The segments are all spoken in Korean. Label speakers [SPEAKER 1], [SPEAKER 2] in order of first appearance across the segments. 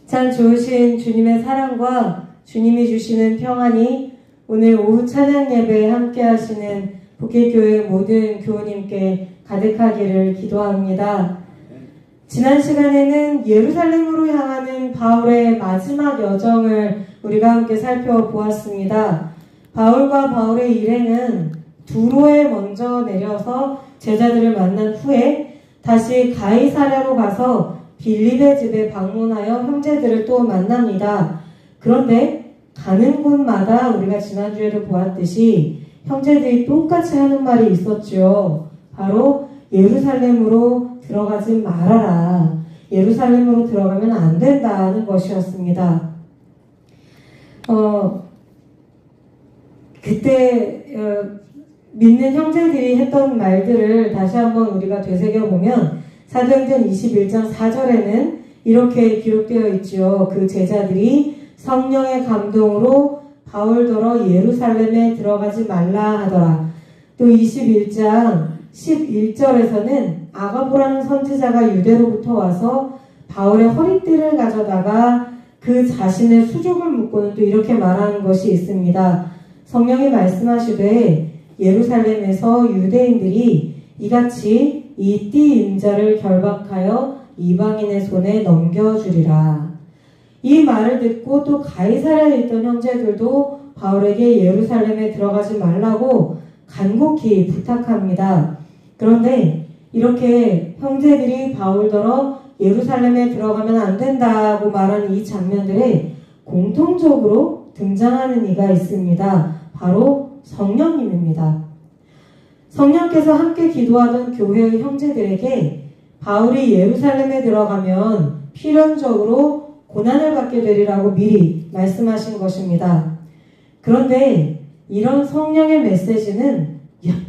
[SPEAKER 1] 참 좋으신 주님의 사랑과 주님이 주시는 평안이 오늘 오후 찬양 예배에 함께 하시는 복회교회 모든 교우님께 가득하기를 기도합니다. 지난 시간에는 예루살렘으로 향하는 바울의 마지막 여정을 우리가 함께 살펴보았습니다. 바울과 바울의 일행은 두로에 먼저 내려서 제자들을 만난 후에 다시 가이사랴로 가서 빌립의 집에 방문하여 형제들을 또 만납니다. 그런데 가는 곳마다 우리가 지난주에도 보았듯이 형제들이 똑같이 하는 말이 있었죠. 바로 예루살렘으로 들어가지 말아라. 예루살렘으로 들어가면 안 된다는 것이었습니다. 그때 믿는 형제들이 했던 말들을 다시 한번 우리가 되새겨보면 사도행전 21장 4절에는 이렇게 기록되어 있죠. 그 제자들이 성령의 감동으로 바울더러 예루살렘에 들어가지 말라 하더라. 또 21장 11절에서는 아가보라는 선지자가 유대로부터 와서 바울의 허리띠를 가져다가 그 자신의 수족을 묶고는 또 이렇게 말하는 것이 있습니다. 성령이 말씀하시되 예루살렘에서 유대인들이 이같이 이 띠 임자를 결박하여 이방인의 손에 넘겨주리라. 이 말을 듣고 또 가이사랴에 있던 형제들도 바울에게 예루살렘에 들어가지 말라고 간곡히 부탁합니다. 그런데 이렇게 형제들이 바울더러 예루살렘에 들어가면 안 된다고 말하는 이 장면들에 공통적으로 등장하는 이가 있습니다. 바로 성령님입니다. 성령께서 함께 기도하던 교회의 형제들에게 바울이 예루살렘에 들어가면 필연적으로 고난을 받게 되리라고 미리 말씀하신 것입니다. 그런데 이런 성령의 메시지는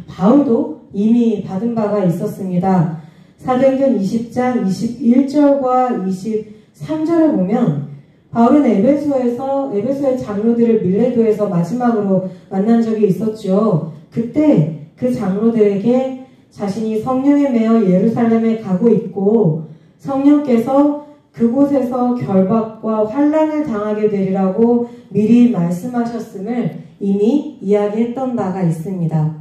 [SPEAKER 1] 바울도 이미 받은 바가 있었습니다. 사도행전 20장 21절과 23절에 보면 바울은 에베소의 장로들을 밀레도에서 마지막으로 만난 적이 있었죠. 그때 그 장로들에게 자신이 성령에 매여 예루살렘에 가고 있고 성령께서 그곳에서 결박과 환난을 당하게 되리라고 미리 말씀하셨음을 이미 이야기했던 바가 있습니다.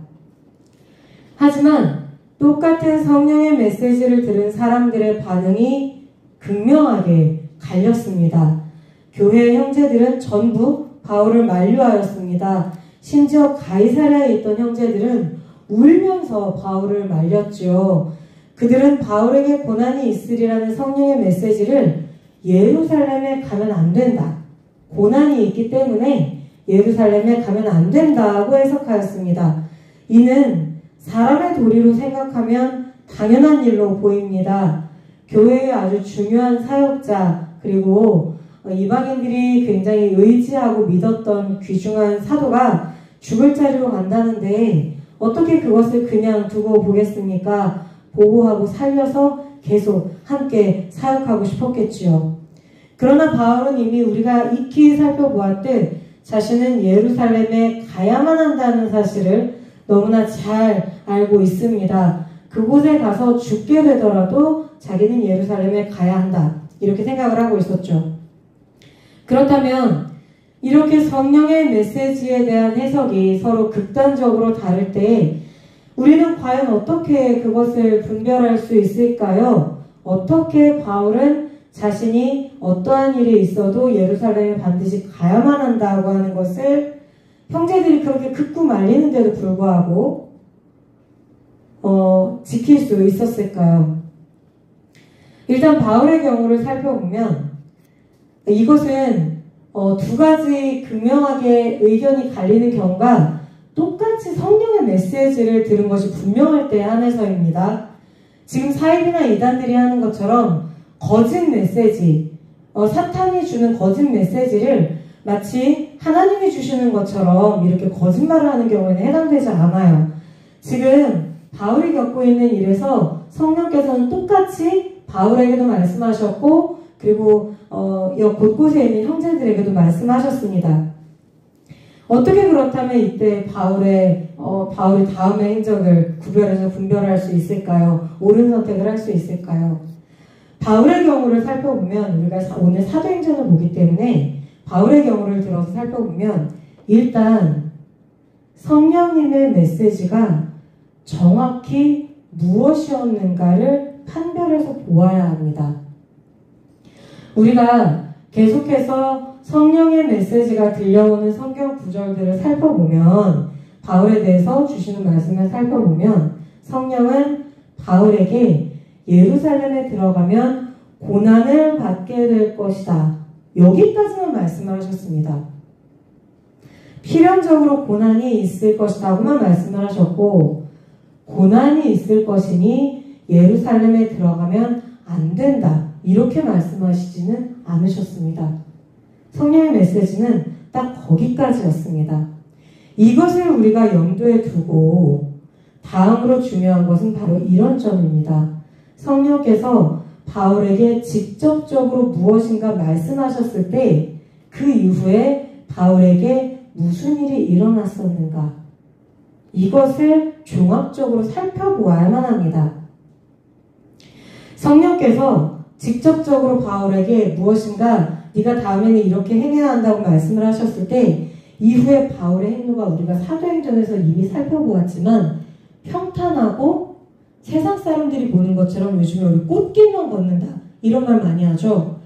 [SPEAKER 1] 하지만 똑같은 성령의 메시지를 들은 사람들의 반응이 극명하게 갈렸습니다. 교회의 형제들은 전부 바울을 만류하였습니다. 심지어 가이사랴에 있던 형제들은 울면서 바울을 말렸죠. 그들은 바울에게 고난이 있으리라는 성령의 메시지를 예루살렘에 가면 안 된다. 고난이 있기 때문에 예루살렘에 가면 안 된다고 해석하였습니다. 이는 사람의 도리로 생각하면 당연한 일로 보입니다. 교회의 아주 중요한 사역자 그리고 이방인들이 굉장히 의지하고 믿었던 귀중한 사도가 죽을 자리로 간다는데 어떻게 그것을 그냥 두고 보겠습니까? 보호하고 살려서 계속 함께 사역하고 싶었겠지요. 그러나 바울은 이미 우리가 익히 살펴보았듯 자신은 예루살렘에 가야만 한다는 사실을 너무나 잘 알고 있습니다. 그곳에 가서 죽게 되더라도 자기는 예루살렘에 가야 한다. 이렇게 생각을 하고 있었죠. 그렇다면 이렇게 성령의 메시지에 대한 해석이 서로 극단적으로 다를 때 우리는 과연 어떻게 그것을 분별할 수 있을까요? 어떻게 바울은 자신이 어떠한 일이 있어도 예루살렘에 반드시 가야만 한다고 하는 것을 형제들이 그렇게 극구 말리는데도 불구하고 지킬 수 있었을까요? 일단 바울의 경우를 살펴보면 이것은 두 가지 극명하게 의견이 갈리는 경우가 똑같이 성령의 메시지를 들은 것이 분명할 때에 한해서입니다. 지금 사입이나 이단들이 하는 것처럼 거짓 메시지, 사탄이 주는 거짓 메시지를 마치 하나님이 주시는 것처럼 이렇게 거짓말을 하는 경우에는 해당되지 않아요. 지금 바울이 겪고 있는 일에서 성령께서는 똑같이 바울에게도 말씀하셨고 그리고 곳곳에 있는 형제들에게도 말씀하셨습니다. 어떻게 그렇다면 이때 바울이 다음의 행적을 구별해서 분별할 수 있을까요? 옳은 선택을 할 수 있을까요? 바울의 경우를 살펴보면 우리가 오늘 사도행전을 보기 때문에 바울의 경우를 들어서 살펴보면 일단 성령님의 메시지가 정확히 무엇이었는가를 판별해서 보아야 합니다. 우리가 계속해서 성령의 메시지가 들려오는 성경 구절들을 살펴보면 바울에 대해서 주시는 말씀을 살펴보면 성령은 바울에게 예루살렘에 들어가면 고난을 받게 될 것이다. 여기까지만 말씀을 하셨습니다. 필연적으로 고난이 있을 것이라고만 말씀을 하셨고 고난이 있을 것이니 예루살렘에 들어가면 안 된다. 이렇게 말씀하시지는 않으셨습니다. 성령의 메시지는 딱 거기까지였습니다. 이것을 우리가 염두에 두고 다음으로 중요한 것은 바로 이런 점입니다. 성령께서 바울에게 직접적으로 무엇인가 말씀하셨을 때 그 이후에 바울에게 무슨 일이 일어났었는가? 이것을 종합적으로 살펴보아야만 합니다. 성령께서 직접적으로 바울에게 무엇인가 네가 다음에는 이렇게 행해야 한다고 말씀을 하셨을 때 이후에 바울의 행로가 우리가 사도행전에서 이미 살펴보았지만 평탄하고 세상 사람들이 보는 것처럼 요즘에 우리 꽃길만 걷는다 이런 말 많이 하죠.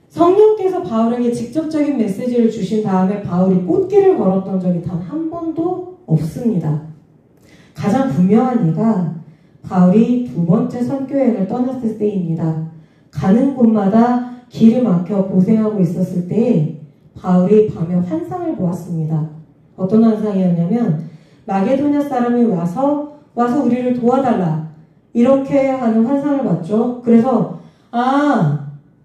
[SPEAKER 1] 성령께서 바울에게 직접적인 메시지를 주신 다음에 바울이 꽃길을 걸었던 적이 단 한 번도 없습니다. 가장 분명한 예가 바울이 두 번째 선교여행을 떠났을 때입니다. 가는 곳마다 길을 막혀 고생하고 있었을 때에 바울이 밤에 환상을 보았습니다. 어떤 환상이었냐면 마게도냐 사람이 와서 우리를 도와달라 이렇게 하는 환상을 봤죠. 그래서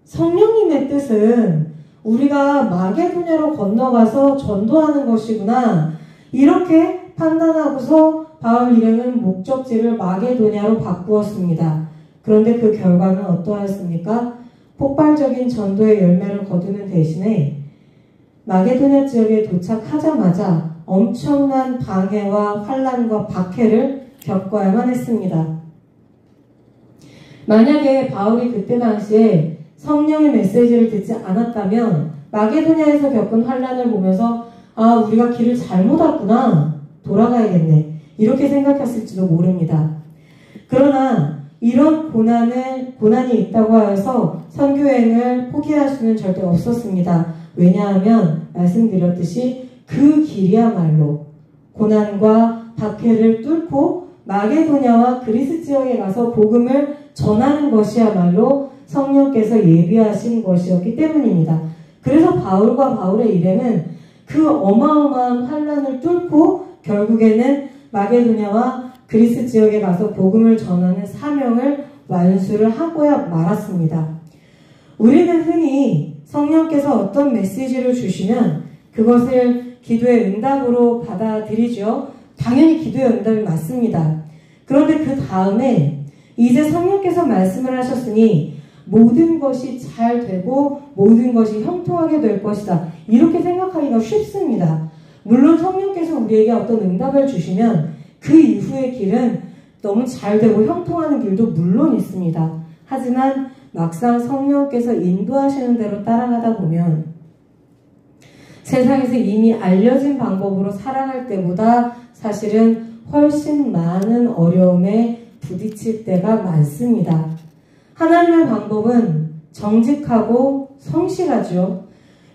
[SPEAKER 1] 성령님의 뜻은 우리가 마게도냐로 건너가서 전도하는 것이구나 이렇게 판단하고서 바울 일행은 목적지를 마게도냐로 바꾸었습니다. 그런데 그 결과는 어떠하였습니까? 폭발적인 전도의 열매를 거두는 대신에 마게도냐 지역에 도착하자마자 엄청난 방해와 환란과 박해를 겪어야만 했습니다. 만약에 바울이 그때 당시에 성령의 메시지를 듣지 않았다면 마게도냐에서 겪은 환란을 보면서 우리가 길을 잘못 왔구나 돌아가야겠네 이렇게 생각했을지도 모릅니다. 그러나 이런 고난이 있다고 하여서 선교여행을 포기할 수는 절대 없었습니다. 왜냐하면 말씀드렸듯이 그 길이야말로 고난과 박해를 뚫고 마게도냐와 그리스 지역에 가서 복음을 전하는 것이야말로 성령께서 예비하신 것이었기 때문입니다. 그래서 바울과 바울의 일행은 그 어마어마한 환란을 뚫고 결국에는 마게도냐와 그리스 지역에 가서 복음을 전하는 사명을 완수를 하고야 말았습니다. 우리는 흔히 성령께서 어떤 메시지를 주시면 그것을 기도의 응답으로 받아들이죠. 당연히 기도의 응답이 맞습니다. 그런데 그 다음에 이제 성령께서 말씀을 하셨으니 모든 것이 잘 되고 모든 것이 형통하게 될 것이다. 이렇게 생각하기가 쉽습니다. 물론 성령께서 우리에게 어떤 응답을 주시면 그 이후의 길은 너무 잘 되고 형통하는 길도 물론 있습니다. 하지만 막상 성령께서 인도하시는 대로 따라가다 보면 세상에서 이미 알려진 방법으로 살아갈 때보다 사실은 훨씬 많은 어려움에 부딪힐 때가 많습니다. 하나님의 방법은 정직하고 성실하죠.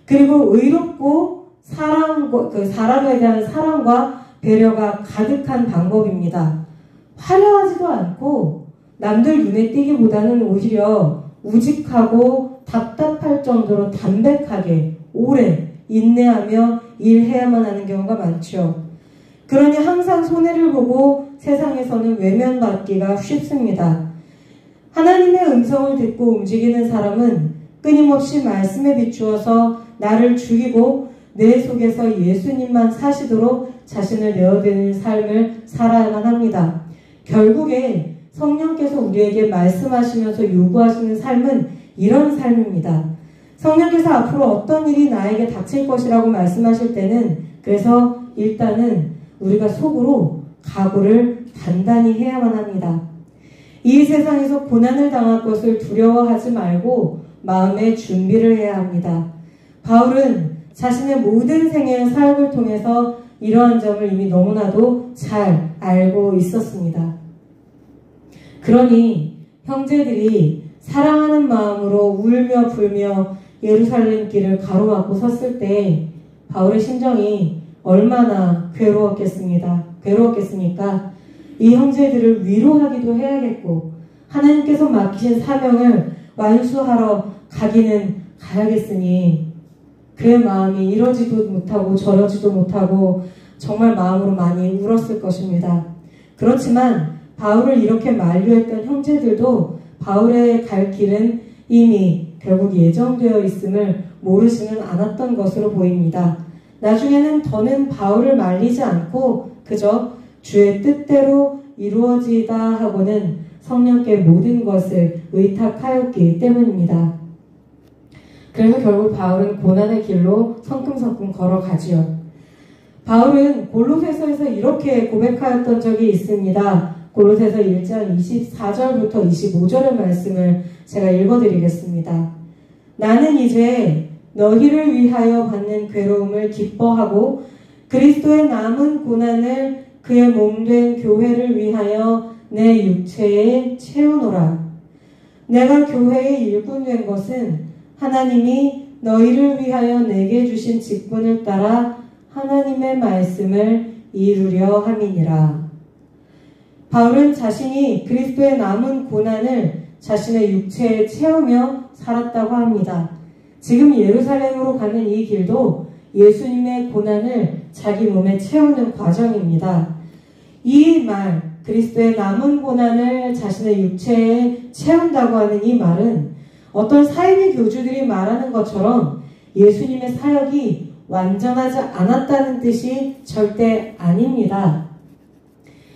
[SPEAKER 1] 그리고 의롭고 사람에 대한 사랑과 배려가 가득한 방법입니다. 화려하지도 않고 남들 눈에 띄기보다는 오히려 우직하고 답답할 정도로 담백하게 오래 인내하며 일해야만 하는 경우가 많죠. 그러니 항상 손해를 보고 세상에서는 외면받기가 쉽습니다. 하나님의 음성을 듣고 움직이는 사람은 끊임없이 말씀에 비추어서 나를 죽이고 내 속에서 예수님만 사시도록 자신을 내어드리는 삶을 살아야만 합니다. 결국에 성령께서 우리에게 말씀하시면서 요구하시는 삶은 이런 삶입니다. 성령께서 앞으로 어떤 일이 나에게 닥칠 것이라고 말씀하실 때는 그래서 일단은 우리가 속으로 각오를 단단히 해야만 합니다. 이 세상에서 고난을 당할 것을 두려워하지 말고 마음의 준비를 해야 합니다. 바울은 자신의 모든 생애의 사역을 통해서 이러한 점을 이미 너무나도 잘 알고 있었습니다. 그러니 형제들이 사랑하는 마음으로 울며 불며 예루살렘 길을 가로막고 섰을 때 바울의 심정이 얼마나 괴로웠겠습니까? 이 형제들을 위로하기도 해야겠고 하나님께서 맡기신 사명을 완수하러 가기는 가야겠으니 그의 마음이 이러지도 못하고 저러지도 못하고 정말 마음으로 많이 울었을 것입니다. 그렇지만 바울을 이렇게 만류했던 형제들도 바울의 갈 길은 이미 결국 예정되어 있음을 모르지는 않았던 것으로 보입니다. 나중에는 더는 바울을 말리지 않고 그저 주의 뜻대로 이루어지다 하고는 성령께 모든 것을 의탁하였기 때문입니다. 그래서 결국 바울은 고난의 길로 성큼성큼 걸어가지요. 바울은 골로새서에서 이렇게 고백하였던 적이 있습니다. 골로새서 1장 24절부터 25절의 말씀을 제가 읽어드리겠습니다. 나는 이제 너희를 위하여 받는 괴로움을 기뻐하고 그리스도의 남은 고난을 그의 몸된 교회를 위하여 내 육체에 채우노라. 내가 교회의 일꾼 된 것은 하나님이 너희를 위하여 내게 주신 직분을 따라 하나님의 말씀을 이루려 함이니라. 바울은 자신이 그리스도의 남은 고난을 자신의 육체에 채우며 살았다고 합니다. 지금 예루살렘으로 가는 이 길도 예수님의 고난을 자기 몸에 채우는 과정입니다. 이 말, 그리스도의 남은 고난을 자신의 육체에 채운다고 하는 이 말은 어떤 사이비 교주들이 말하는 것처럼 예수님의 사역이 완전하지 않았다는 뜻이 절대 아닙니다.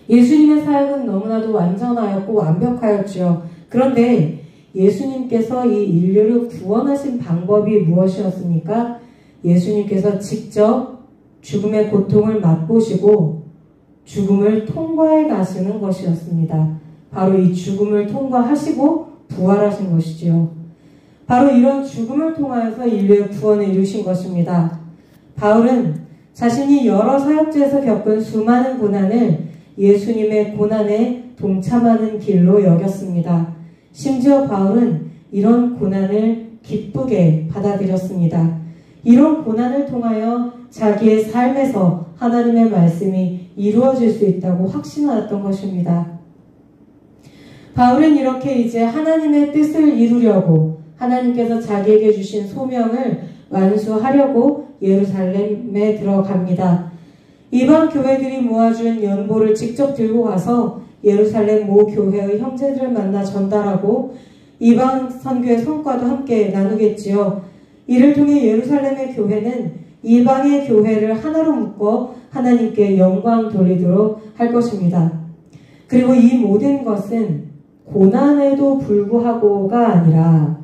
[SPEAKER 1] 예수님의 사역은 너무나도 완전하였고 완벽하였죠. 그런데 예수님께서 이 인류를 구원하신 방법이 무엇이었습니까? 예수님께서 직접 죽음의 고통을 맛보시고 죽음을 통과해 가시는 것이었습니다. 바로 이 죽음을 통과하시고 부활하신 것이지요. 바로 이런 죽음을 통하여서 인류의 구원을 이루신 것입니다. 바울은 자신이 여러 사역지에서 겪은 수많은 고난을 예수님의 고난에 동참하는 길로 여겼습니다. 심지어 바울은 이런 고난을 기쁘게 받아들였습니다. 이런 고난을 통하여 자기의 삶에서 하나님의 말씀이 이루어질 수 있다고 확신하였던 것입니다. 바울은 이렇게 이제 하나님의 뜻을 이루려고 하나님께서 자기에게 주신 소명을 완수하려고 예루살렘에 들어갑니다. 이방 교회들이 모아준 연보를 직접 들고 가서 예루살렘 모 교회의 형제들을 만나 전달하고 이방 선교의 성과도 함께 나누겠지요. 이를 통해 예루살렘의 교회는 이방의 교회를 하나로 묶어 하나님께 영광 돌리도록 할 것입니다. 그리고 이 모든 것은 고난에도 불구하고가 아니라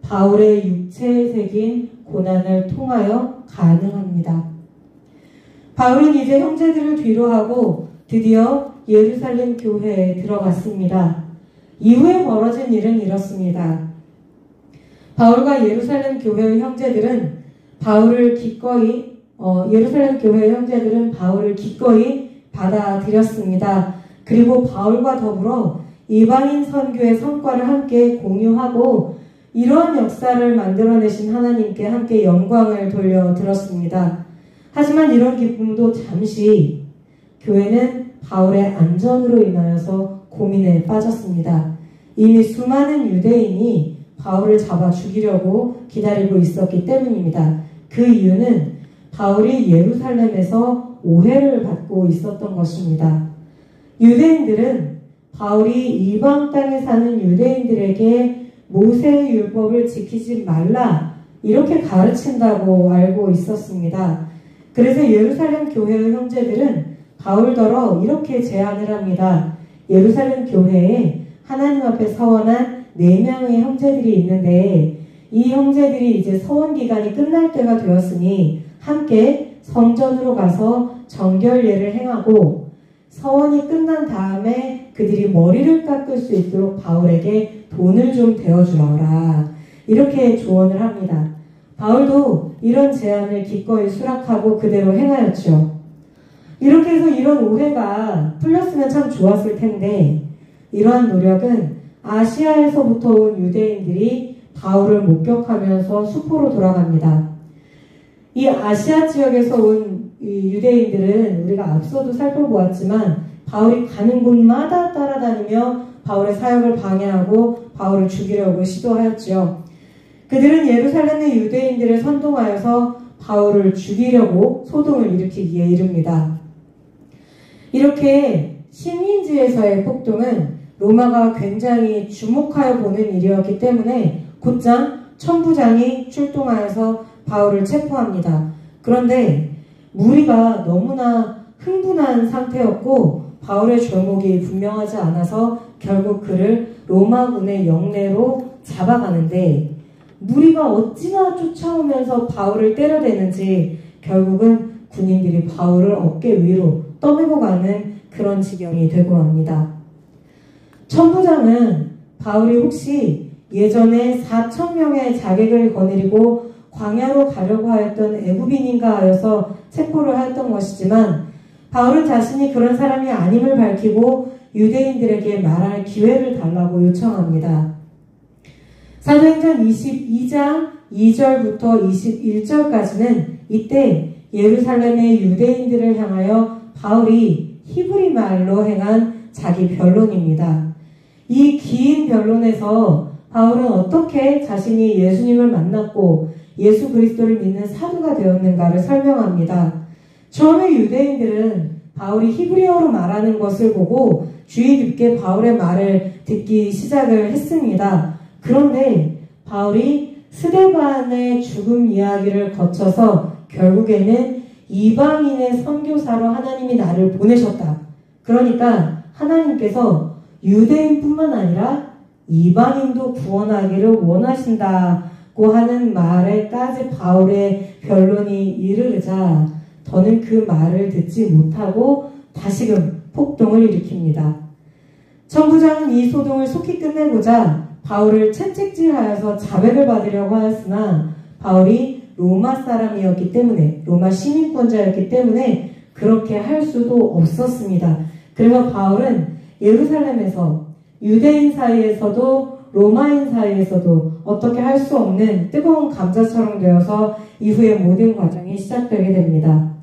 [SPEAKER 1] 바울의 육체에 새긴 고난을 통하여 가능합니다. 바울은 이제 형제들을 뒤로하고 드디어 예루살렘 교회에 들어갔습니다. 이후에 벌어진 일은 이렇습니다. 바울과 예루살렘 교회의 형제들은 예루살렘 교회의 형제들은 바울을 기꺼이 받아들였습니다. 그리고 바울과 더불어 이방인 선교의 성과를 함께 공유하고 이러한 역사를 만들어내신 하나님께 함께 영광을 돌려드렸습니다. 하지만 이런 기쁨도 잠시 교회는 바울의 안전으로 인하여서 고민에 빠졌습니다. 이미 수많은 유대인이 바울을 잡아 죽이려고 기다리고 있었기 때문입니다. 그 이유는 바울이 예루살렘에서 오해를 받고 있었던 것입니다. 유대인들은 바울이 이방 땅에 사는 유대인들에게 모세의 율법을 지키지 말라 이렇게 가르친다고 알고 있었습니다. 그래서 예루살렘 교회의 형제들은 바울더러 이렇게 제안을 합니다. 예루살렘 교회에 하나님 앞에 서원한 4명의 형제들이 있는데 이 형제들이 이제 서원 기간이 끝날 때가 되었으니 함께 성전으로 가서 정결례를 행하고 서원이 끝난 다음에 그들이 머리를 깎을 수 있도록 바울에게 돈을 좀 대어주어라. 이렇게 조언을 합니다. 바울도 이런 제안을 기꺼이 수락하고 그대로 행하였죠. 이렇게 해서 이런 오해가 풀렸으면 참 좋았을 텐데 이러한 노력은 아시아에서부터 온 유대인들이 바울을 목격하면서 수포로 돌아갑니다. 이 아시아 지역에서 온 유대인들은 우리가 앞서도 살펴보았지만 바울이 가는 곳마다 따라다니며 바울의 사역을 방해하고 바울을 죽이려고 시도하였지요. 그들은 예루살렘의 유대인들을 선동하여서 바울을 죽이려고 소동을 일으키기에 이릅니다. 이렇게 식민지에서의 폭동은 로마가 굉장히 주목하여 보는 일이었기 때문에 곧장 천부장이 출동하여서 바울을 체포합니다. 그런데 무리가 너무나 흥분한 상태였고 바울의 죄목이 분명하지 않아서 결국 그를 로마군의 영내로 잡아가는데 무리가 어찌나 쫓아오면서 바울을 때려대는지 결국은 군인들이 바울을 어깨 위로 떠밀고 가는 그런 지경이 되고 맙니다. 천부장은 바울이 혹시 예전에 4,000명의 자객을 거느리고 광야로 가려고 하였던 애굽인인가 하여서 체포를 하였던 것이지만 바울은 자신이 그런 사람이 아님을 밝히고 유대인들에게 말할 기회를 달라고 요청합니다. 사도행전 22장 2절부터 21절까지는 이때 예루살렘의 유대인들을 향하여 바울이 히브리 말로 행한 자기 변론입니다. 이 긴 변론에서 바울은 어떻게 자신이 예수님을 만났고 예수 그리스도를 믿는 사도가 되었는가를 설명합니다. 처음에 유대인들은 바울이 히브리어로 말하는 것을 보고 주의 깊게 바울의 말을 듣기 시작을 했습니다. 그런데 바울이 스데반의 죽음 이야기를 거쳐서 결국에는 이방인의 선교사로 하나님이 나를 보내셨다. 그러니까 하나님께서 유대인뿐만 아니라 이방인도 구원하기를 원하신다고 하는 말에까지 바울의 변론이 이르르자 더는 그 말을 듣지 못하고 다시금 폭동을 일으킵니다. 천부장은 이 소동을 속히 끝내고자 바울을 채찍질하여서 자백을 받으려고 하였으나 바울이 로마 사람이었기 때문에 로마 시민권자였기 때문에 그렇게 할 수도 없었습니다. 그래서 바울은 예루살렘에서 유대인 사이에서도 로마인 사이에서도 어떻게 할 수 없는 뜨거운 감자처럼 되어서 이후의 모든 과정이 시작되게 됩니다.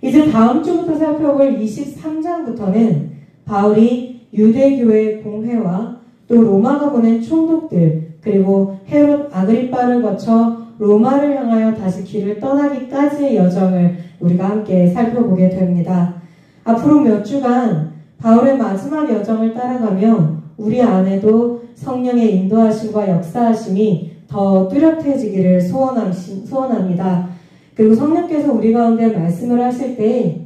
[SPEAKER 1] 이제 다음 주부터 살펴볼 23장부터는 바울이 유대교회 공회와 또 로마가 보낸 총독들 그리고 헤롯 아그리빠를 거쳐 로마를 향하여 다시 길을 떠나기까지의 여정을 우리가 함께 살펴보게 됩니다. 앞으로 몇 주간 바울의 마지막 여정을 따라가며 우리 안에도 성령의 인도하심과 역사하심이 더 뚜렷해지기를 소원합니다. 그리고 성령께서 우리 가운데 말씀을 하실 때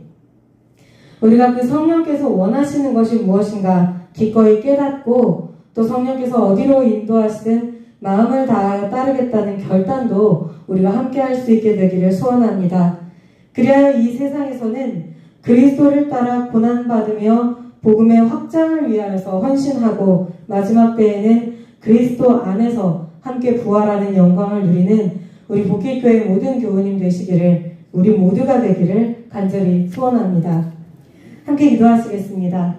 [SPEAKER 1] 우리가 그 성령께서 원하시는 것이 무엇인가 기꺼이 깨닫고 또 성령께서 어디로 인도하시든 마음을 다하여 따르겠다는 결단도 우리가 함께 할 수 있게 되기를 소원합니다. 그리하여 이 세상에서는 그리스도를 따라 고난받으며 복음의 확장을 위하여서 헌신하고 마지막 때에는 그리스도 안에서 함께 부활하는 영광을 누리는 우리 복길교회 모든 교우님 되시기를 우리 모두가 되기를 간절히 소원합니다. 함께 기도하시겠습니다.